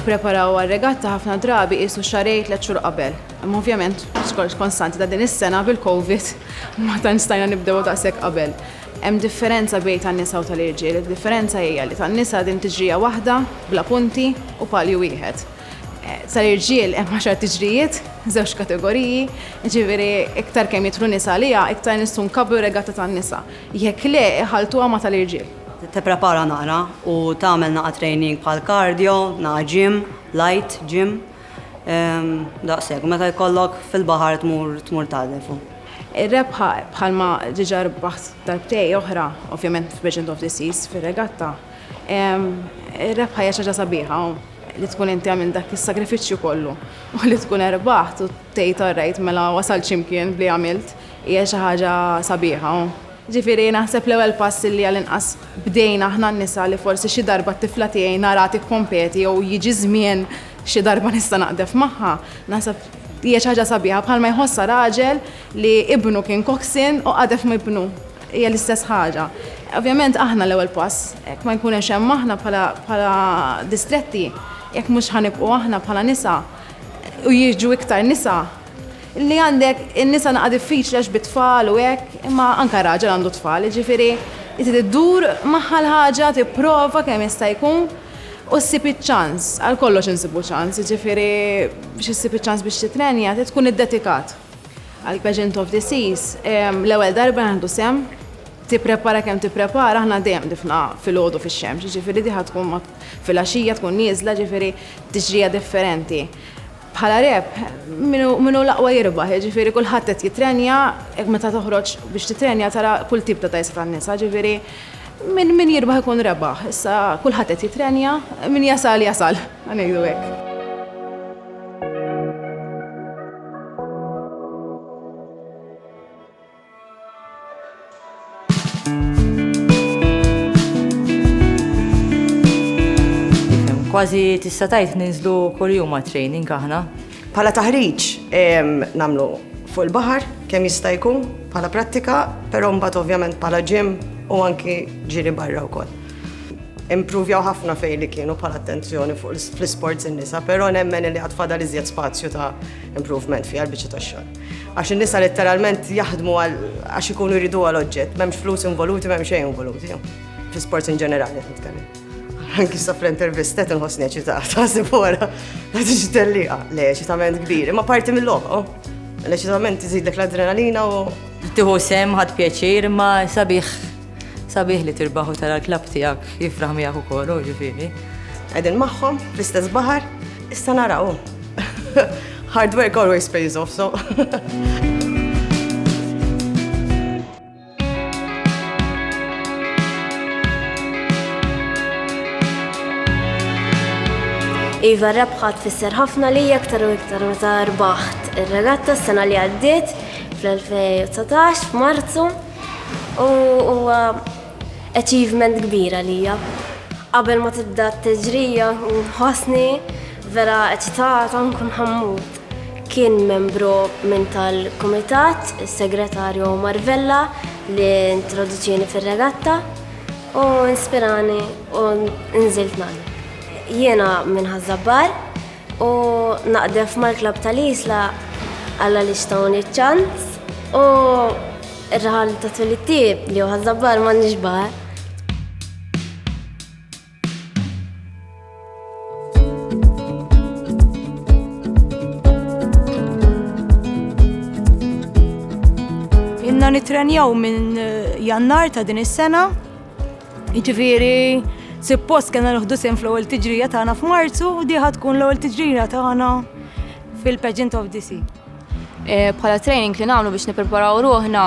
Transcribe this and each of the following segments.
jippreparaw għal-regatta ħafna drabi qisu xarejn 3 xhur qabel. Ovvjament, xkolx konstanti ta' din is-sena bil-Covid ma tantx stajna nibdew daqshekk qabel. Hemm differenza bejn tan-nisa u tal-irġiel. Id-differenza hija li tan-nisa din tiġrija waħda bla punti u palju wieħed. Tal-irġiel hemm 10 tiġrijiet, 2 kategoriji, ġifieri iktar kemm jidħlu nisa għaliha, iktar nistgħu nkabru regatta tan-nisa. Jekk le iħalltuha ma tal-irġiel. Tipprepara naqra u tagħmel naqa' training bħal cardio, naqa' gym, light gym. Daqshekk, meta jkollok fil-baħar tmur tgħallef. Ir-rebħa bħalma ġiġa rbaħt darbtej oħra, ovvjament f'Pageant of the Seas fir-regatta, ir-rebħa hija xi ħaġa sabiħa li tkun inti għamil dak is-sagrifiċċju kollu u li tkun erbaħt u tgħid orrejt mela wasalt x'imkien li għamilt hija xi ħaġa sabiħa. Ġifieri naħseb l-ewwel pass li għall-inqas bdejna aħna n-nisa li forsi xi darba t-tifla tiegħi nara tikkompeti jew jiġi żmien xi darba nista' naqdef magħha, naħseb hija xi ħaġa sabiħa bħalma jħossha raġel li ibnu kien koksin u qadef ma ibnu. Hija l-istess ħaġa. Ovvjament aħna l-ewwel pass, jekk ma jkunx hemm aħna bħala distretti, jekk mhux ħanibqu aħna bħala nisa u jiġu iktar nisa, li għandek in-nisa naqa' diffiċli għax bit-tfal u hekk, imma anke raġel għandu tfal, ġifieri inti tiddur magħha l-ħaġa tipprova kemm jista' jkun u ssib iċ-ċans, għal kollox insibu ċans, ġifieri biex issib iċ-ċans biex titrenja tkun iddedikat. Għal Pageant of the Seas, l-ewwel darba naħdu sem, tipprepara kemm tipprepara, aħna dejjem difna fil-għodu fix-xemx, ġifieri diħa tkun fil-għaxija tkun nieżla, ġifieri tiġrija differenti. Bħala rep, minnu laqwa jirbaħ, ġifieri kulħadd qed jitrenja, hekk meta toħroġ biex titrenja tara kull tip ta' tajsa tan-nisa, ġifieri min jirbaħ ikun rebaħ. Issa kulħadd qed jitrenja, min jasal, ngħidu hekk. Kważi tista' tgħid ninżlu kuljum ma' training aħna. Bħala taħriġ nagħmlu fuq il-baħar kemm jista' jkun bħala prattika, però mbagħad ovvjament bħala gym u anki ġiri barra wkoll. Improvjaw ħafna fejn li kienu bħala attenzjoni fuq fl-isports in-nisa, però nemmen li għad fadal iżjed spazju ta' improvement fiha l-biċċa tax-xogħol. Għax in-nisa letteralment jaħdmu għax ikunu jridu għal oġġett, m'hemmx flus involuti, m'hemm xejn involuti. Fl-sports in ġenerali qed nitkellem. Anki sa fl-intervistet nħossni ċita, taħsib wara, tiġi telliqa, l-eċitament kbir, imma parti mill-logħa, l-eċitament iżidlek l-adrenalina u. Tieħu sem ħadd pjaċir, ma sabiħ li tirbaħu tara l-klabb tiegħek jifraħ miegħek ukoll, ġifieri. Qegħdin magħhom fl-istess baħar, issa naraw. Hard work always pays off, so. Iva rebħa tfisser ħafna li iktar u iktar meta rbaħt ir-regatta s-sena li għaddiet fl-2019 f'Marzu u huwa achievement kbira lija. Qabel ma tibda t-teġrija nħossni vera eċitata nkun ħammut. Kien membru minn tal-kumitat, is-segretarju Marvella li introduċini fir-regatta u inspirani u nżilt nagħmel. Jiena minn Ħażabbar u naqdef mal-klabb tal-Isla għalla li xtawni ċans u r-raħal ta' twilittieb li hu Ħażabbar ma nixbar. Inna nitrenjaw minn Jannar ta' din is-sena, jiġifieri suppost kena noħdu sem fl-ewwel tiġrija tagħna f'Marzu u diħa tkun l-ewwel tiġrija tagħna fil-Pageant of the Sea. Bħala training li nagħmlu biex nippreparaw ruħna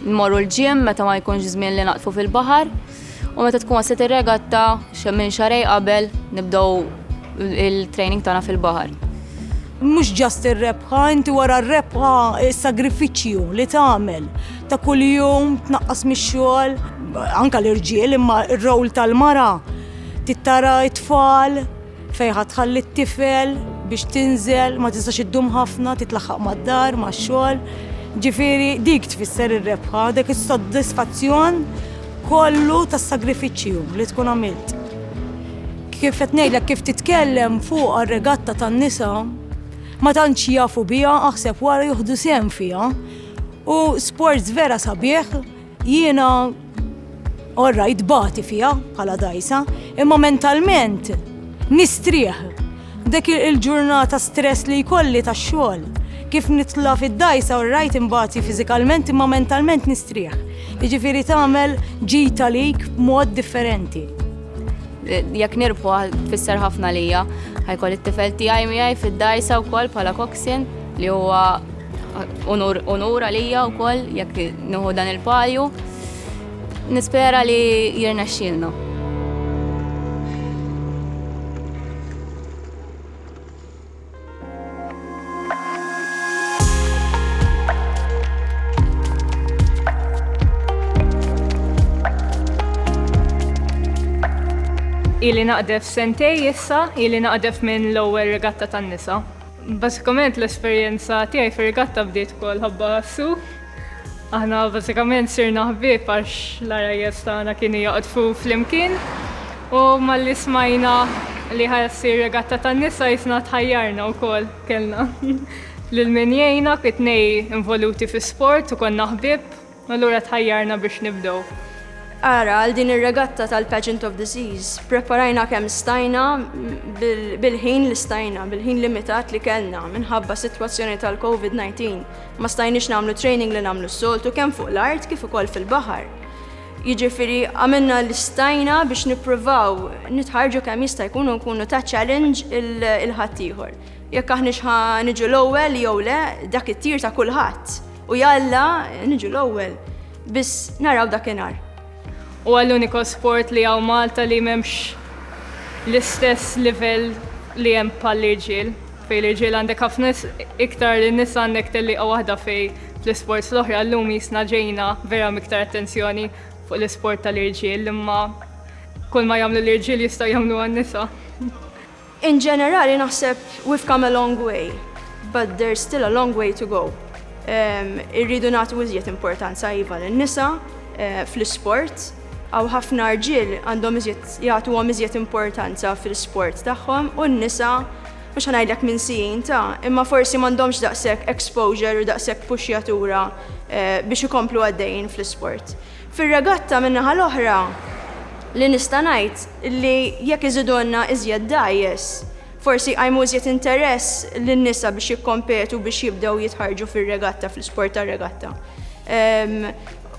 nmorru l-gym meta ma jkunx żmien li naqtfu fil-baħar u meta tkun waslet ir-regatta minn xarej qabel nibdew il-training tagħna fil-baħar. Mhux ġast ir-rebħa, inti wara r-rebħa is-sagrifiċċju li tagħmel ta' kuljum tnaqqas mix-xogħol, anke l-irġiel imma r-rowl tal-mara tittara t-tfal fejn ħadd tħalli t-tifel biex tinżel ma tistax iddum ħafna titlaħħaq mad-dar max-xogħol. Ġifieri dik tfisser ir-rebħa, dik is-sodisfazzjon kollu tas-sagrifiċċju li tkun għamilt. kif qed ngħidlek kif titkellem fuq ar-regatta tan-nisa ma tantx jafu biha aħseb wara jieħdu sehem fiha. U sports vera sabiħ jiena orrajt bati fiha bħala dajsa, imma mentalment nistrieħ dak il-ġurnata stress li jkolli tax-xogħol. Kif nitla fid-dajsa orrajt imbagħad fiżikalment imma mentalment nistrieħ. Jiġifieri tagħmel ġita lik b'mod differenti. Jekk nirbu tfisser ħafna lija, ħajkoll it-tifel tiegħi miegħi fid-dajsa wkoll bħala coxswain li huwa onur għalija wkoll jekk nieħu dan il-palju. Nispera li jirnexxielna. Ili naqdef sentej issa, ili naqdef minn l-ewwel regatta tan-nisa. Basikament l-esperjenza tiegħi fir-regatta bdiet ukoll ħabba ħassu. Aħna basikament sirna ħbieb għax l-arajjes tagħna kienu jaqtfu flimkien u malli smajna li ħassir regatta tan-nisa jisna tħajjarna wkoll kellna. Lil min jgħinna kitnej involuti fi-sport u konna ħbieb, allura tħajjarna biex nibdew. Ara, għal din ir-regatta tal-Pageant of the Seas, preparajna kemm stajna bil-ħin li stajna, bil-ħin limitat li kellna minħabba sitwazzjoni tal-COVID-19. Ma stajniex nagħmlu training li nagħmlu s-soltu kemm fuq l-art kif ukoll fil-baħar. Jiġifieri għamilna li stajna biex nippruvaw nitħarġu kemm jista' jkunu nkunu ta' challenge il-ħaddieħor. Jekk aħniex niġu l-ewwel jew le, dak it-tir ta' kulħadd. U jalla niġu l-ewwel biss naraw dakinhar. U għall-uniko sport li għaw Malta li memx l-istess level li jem pal-irġil. Fej l-irġil għandek ħafna iktar li nisa għandek telli waħda fej fl-sports l-oħra l-lum jisna ġejna vera miktar attenzjoni fuq l-sport tal-irġil imma kull ma jamlu l-irġil jistaw jamlu għan-nisa. In ġenerali naħseb we've come a long way, but there's still a long way to go. Irridu nagħtu iżjed importanza iva lin-nisa fl-sport. Għaw ħafna rġiel għandhom jagħtuhom iżjed importanza fil-sport tagħhom u n-nisa mhux ħanajdlek minn sijin imma forsi m'għandhomx daqshekk exposure u daqshekk puxjatura biex ikomplu għaddejjin fl-sport. Fir-regatta min-naħa l-oħra li nista' ngħid li jekk iżidulna iżjed dajjes, forsi għajmu iżjed interess lin-nisa biex jikkompetu biex jibdew jitħarġu fir-regatta fl-sport tar-regatta.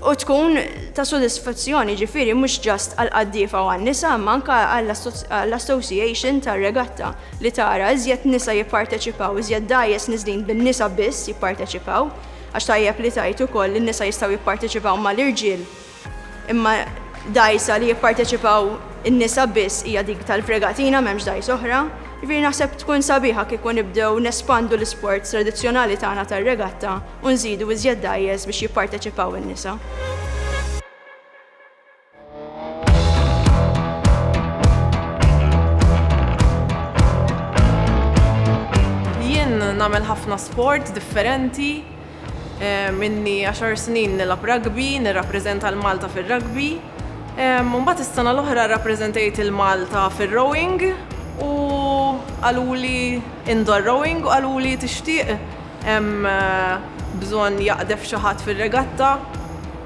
U tkun ta' sodisfazzjoni ġifieri mhux ġast għall-qaddiefa u għan-nisa ma anke għall-association tar-regatta li tara iżjed nisa jipparteċipaw, iżjed dajjes niżlin bin-nisa biss jipparteċipaw, għax tajjeb li tajt ukoll in-nisa jistgħu jipparteċipaw mal-irġiel. Imma dajsa li jipparteċipaw in-nisa biss hija dik tal-fregatina m'hemmx dajs oħra. Ġifieri naħseb tkun sabiħa kieku nibdew nespandu l-isports tradizzjonali tagħna tar-regatta u nżidu iżjed dajjes biex jipparteċipaw in-nisa. Jien nagħmel ħafna sport differenti. Minni 10 snin nilgħab rugby, nirrappreżenta l-Malta fir-rugby. Mbagħad is-sena l-oħra rrappreżentejt il-Malta fir-rowing u għaluli indoor rowing u għaluli tixtieq bżonn jaqdef xi ħadd fir-regatta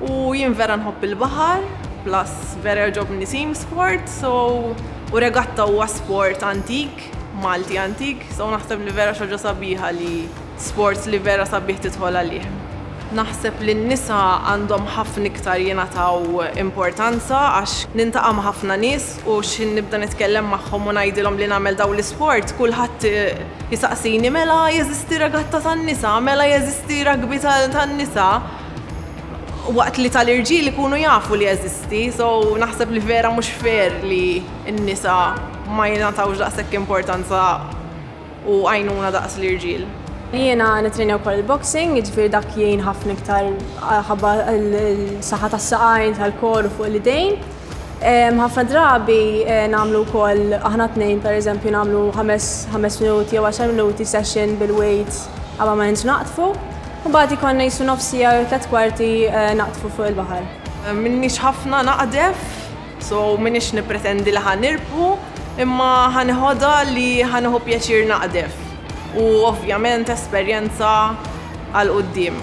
u jien vera nħobb il-baħar plus vera jogħġobni team sport u regatta huwa sport antik, Malti antik, so naħseb li vera xi ħaġa sabiħa li sports li vera sabiħ tidħol għalih. Naħseb li n-nisa għandhom ħafna iktar jingħataw importanza għax nintaqa' ma' ħafna nies u x'in nibda nitkellem magħhom u ngħidilhom li nagħmel dawn l-isport, kulħadd jisaqsini mela jeżisti regatta tan-nisa, mela jeżisti rugby tan-nisa. Waqt li tal-irġiel ikunu jafu li jeżisti, so naħseb li vera mhux fair li n-nisa ma jingħatawx daqshekk importanza u għajnuna daqs l-irġiel. Jiena nitrenja wkoll il-boxing, jiġifieri dak jgħin ħafna iktar ħabba l-saħħa tas-saqajn tal-kor u fuq l-idejn. Ħafna drabi nagħmlu wkoll aħna tnejn pereżempju nagħmlu 5 minuti jew 10 minuti session bil-weights qabel ma ninsu naqtfu. U mbagħad ikollna jisu nofsija jew 3/4 naqtfu fuq il-baħar. Minnix ħafna naqdef, so minnix nippretendi li ħanirbu. imma ħanħodha li ħanħu pjaċir naqdef u ovvjament esperjenza għal qudiem.